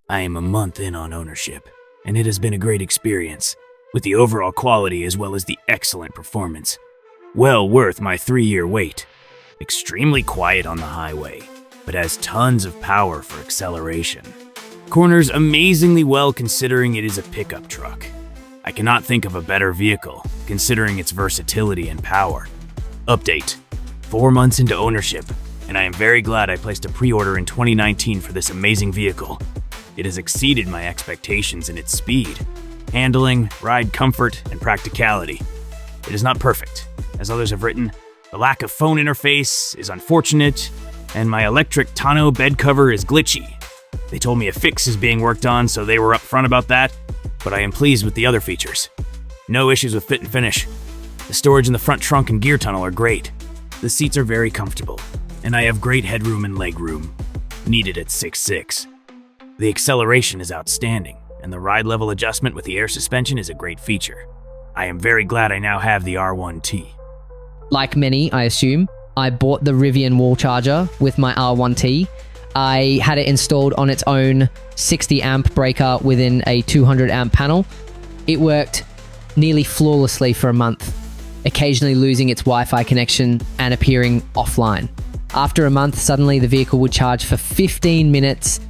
I am a month in on ownership, and it has been a great experience, with the overall quality as well as the excellent performance. Well worth my 3-year wait. Extremely quiet on the highway, but has tons of power for acceleration. Corners amazingly well considering it is a pickup truck. I cannot think of a better vehicle, considering its versatility and power. Update: 4 months into ownership, and I am very glad I placed a pre-order in 2019 for this amazing vehicle. It has exceeded my expectations in its speed, handling, ride comfort, and practicality. It is not perfect. As others have written, the lack of phone interface is unfortunate, and my electric tonneau bed cover is glitchy. They told me a fix is being worked on, so they were upfront about that, but I am pleased with the other features. No issues with fit and finish. The storage in the front trunk and gear tunnel are great. The seats are very comfortable, and I have great headroom and legroom, needed at 6'6". The acceleration is outstanding, and the ride level adjustment with the air suspension is a great feature. I am very glad I now have the R1T. Like many, I assume, I bought the Rivian wall charger with my R1T. I had it installed on its own 60 amp breaker within a 200 amp panel. It worked nearly flawlessly for a month, occasionally losing its Wi-Fi connection and appearing offline. After a month, suddenly the vehicle would charge for 15 minutes,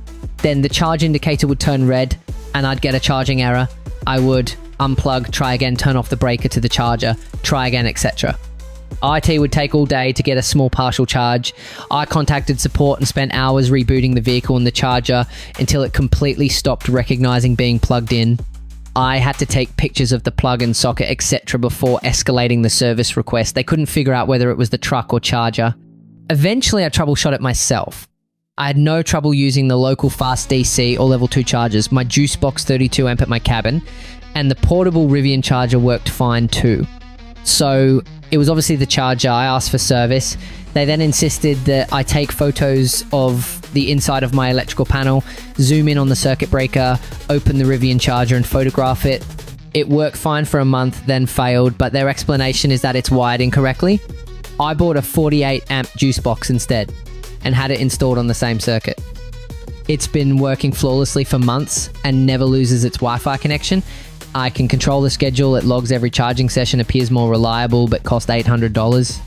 then the charge indicator would turn red and I'd get a charging error. I would unplug, try again, turn off the breaker to the charger, try again, etc. IT would take all day to get a small partial charge. I contacted support and spent hours rebooting the vehicle and the charger until it completely stopped recognizing being plugged in. I had to take pictures of the plug and socket, etc. before escalating the service request. They couldn't figure out whether it was the truck or charger. Eventually, I troubleshot it myself. I had no trouble using the local fast DC or level 2 chargers, my juice box 32 amp at my cabin, and the portable Rivian charger worked fine too. So it was obviously the charger. I asked for service. They then insisted that I take photos of the inside of my electrical panel, zoom in on the circuit breaker, open the Rivian charger and photograph it. It worked fine for a month, then failed, but their explanation is that it's wired incorrectly. I bought a 48 amp juice box instead and had it installed on the same circuit. It's been working flawlessly for months and never loses its Wi-Fi connection. I can control the schedule, it logs every charging session, appears more reliable, but cost $800.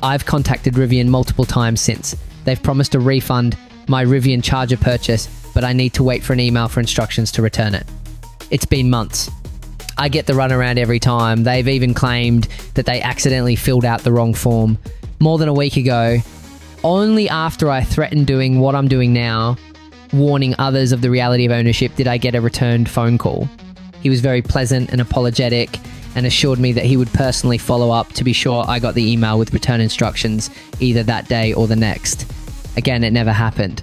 I've contacted Rivian multiple times since. They've promised to refund my Rivian charger purchase, but I need to wait for an email for instructions to return it. It's been months. I get the runaround every time. They've even claimed that they accidentally filled out the wrong form. More than a week ago, only after I threatened doing what I'm doing now, warning others of the reality of ownership, did I get a returned phone call. He was very pleasant and apologetic and assured me that he would personally follow up to be sure I got the email with return instructions either that day or the next. Again, it never happened.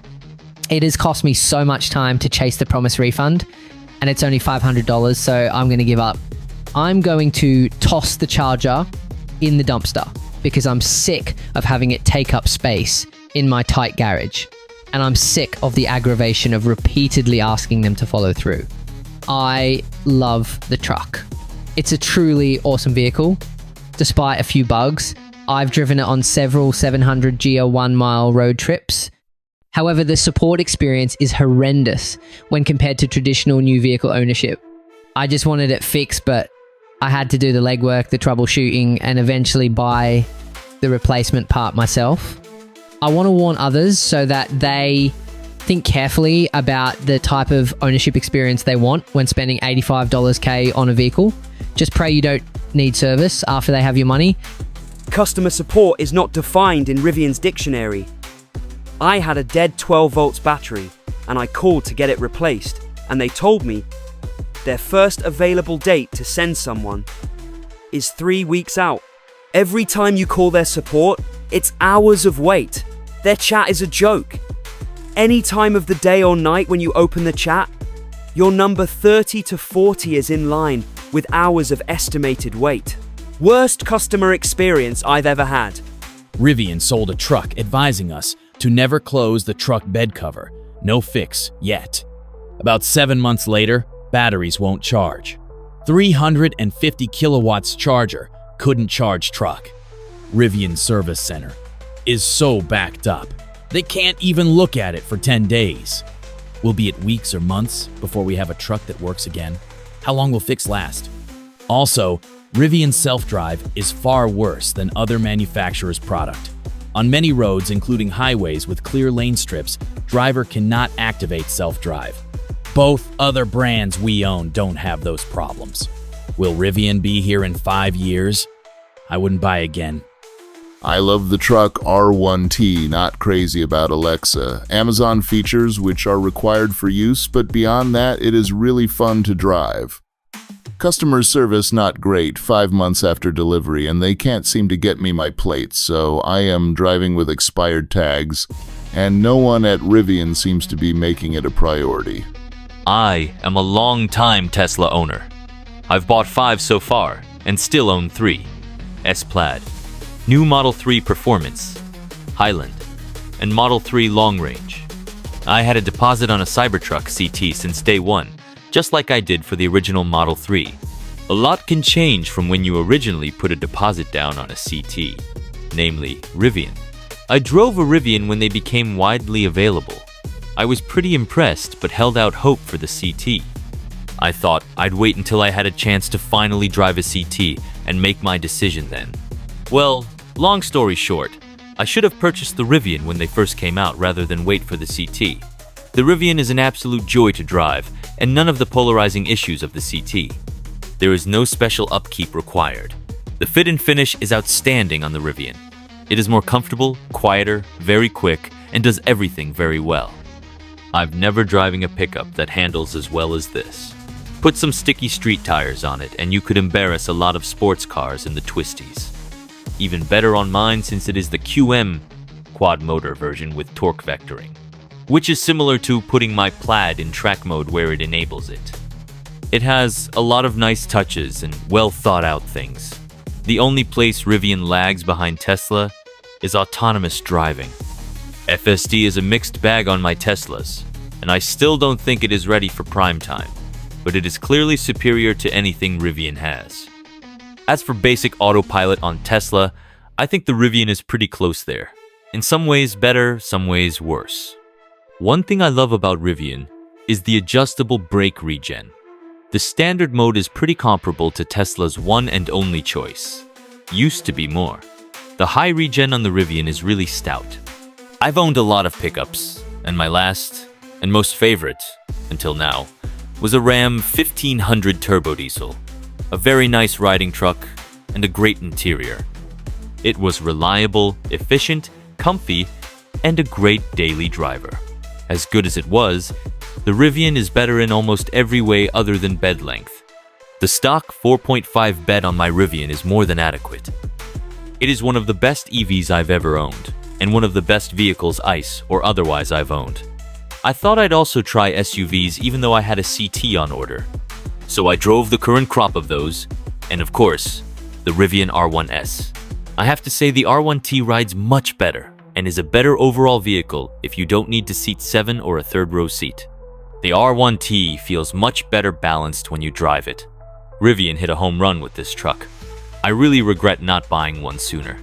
It has cost me so much time to chase the promised refund, and it's only $500, so I'm going to give up. I'm going to toss the charger in the dumpster because I'm sick of having it take up space in my tight garage, and I'm sick of the aggravation of repeatedly asking them to follow through. I love the truck. It's a truly awesome vehicle. Despite a few bugs, I've driven it on several 700 GL 1-mile road trips. However, the support experience is horrendous when compared to traditional new vehicle ownership. I just wanted it fixed, but I had to do the legwork, the troubleshooting, and eventually buy the replacement part myself. I want to warn others so that they think carefully about the type of ownership experience they want when spending $85K on a vehicle. Just pray you don't need service after they have your money. Customer support is not defined in Rivian's dictionary. I had a dead 12 volts battery and I called to get it replaced, and they told me their first available date to send someone is 3 weeks out. Every time you call their support, it's hours of wait. Their chat is a joke. Any time of the day or night when you open the chat, your number 30 to 40 is in line with hours of estimated wait. Worst customer experience I've ever had. Rivian sold a truck advising us to never close the truck bed cover. No fix yet. About 7 months later, batteries won't charge. 350 kilowatts charger couldn't charge truck. Rivian service center is so backed up, they can't even look at it for 10 days. Will be it weeks or months before we have a truck that works again? How long will fix last? Also, Rivian self-drive is far worse than other manufacturers' product. On many roads, including highways with clear lane strips, driver cannot activate self-drive. Both other brands we own don't have those problems. Will Rivian be here in 5 years? I wouldn't buy again. I love the truck R1T, not crazy about Alexa. Amazon features which are required for use, but beyond that, it is really fun to drive. Customer service not great 5 months after delivery, and they can't seem to get me my plates, so I am driving with expired tags, and no one at Rivian seems to be making it a priority. I am a long-time Tesla owner. I've bought 5 so far, and still own 3. S-Plaid, new Model 3 Performance, Highland, and Model 3 Long Range. I had a deposit on a Cybertruck CT since day one, just like I did for the original Model 3. A lot can change from when you originally put a deposit down on a CT, namely Rivian. I drove a Rivian when they became widely available. I was pretty impressed, but held out hope for the CT. I thought I'd wait until I had a chance to finally drive a CT and make my decision then. Well, long story short, I should have purchased the Rivian when they first came out rather than wait for the CT. The Rivian is an absolute joy to drive, and none of the polarizing issues of the CT. There is no special upkeep required. The fit and finish is outstanding on the Rivian. It is more comfortable, quieter, very quick, and does everything very well. I've never driven a pickup that handles as well as this. Put some sticky street tires on it and you could embarrass a lot of sports cars in the twisties. Even better on mine since it is the QM quad motor version with torque vectoring, which is similar to putting my Plaid in track mode where it enables it. It has a lot of nice touches and well thought out things. The only place Rivian lags behind Tesla is autonomous driving. FSD is a mixed bag on my Teslas, and I still don't think it is ready for prime time, but it is clearly superior to anything Rivian has. As for basic autopilot on Tesla, I think the Rivian is pretty close there. In some ways better, some ways worse. One thing I love about Rivian is the adjustable brake regen. The standard mode is pretty comparable to Tesla's one and only choice. Used to be more. The high regen on the Rivian is really stout. I've owned a lot of pickups, and my last and most favorite, until now, was a Ram 1500 turbo diesel. A very nice riding truck and a great interior. It was reliable, efficient, comfy, and a great daily driver. As good as it was, the Rivian is better in almost every way other than bed length. The stock 4.5 bed on my Rivian is more than adequate. It is one of the best EVs I've ever owned, and one of the best vehicles ICE or otherwise I've owned. I thought I'd also try SUVs even though I had a CT on order. So I drove the current crop of those, and of course, the Rivian R1S. I have to say the R1T rides much better, and is a better overall vehicle if you don't need to seat 7 or a third row seat. The R1T feels much better balanced when you drive it. Rivian hit a home run with this truck. I really regret not buying one sooner.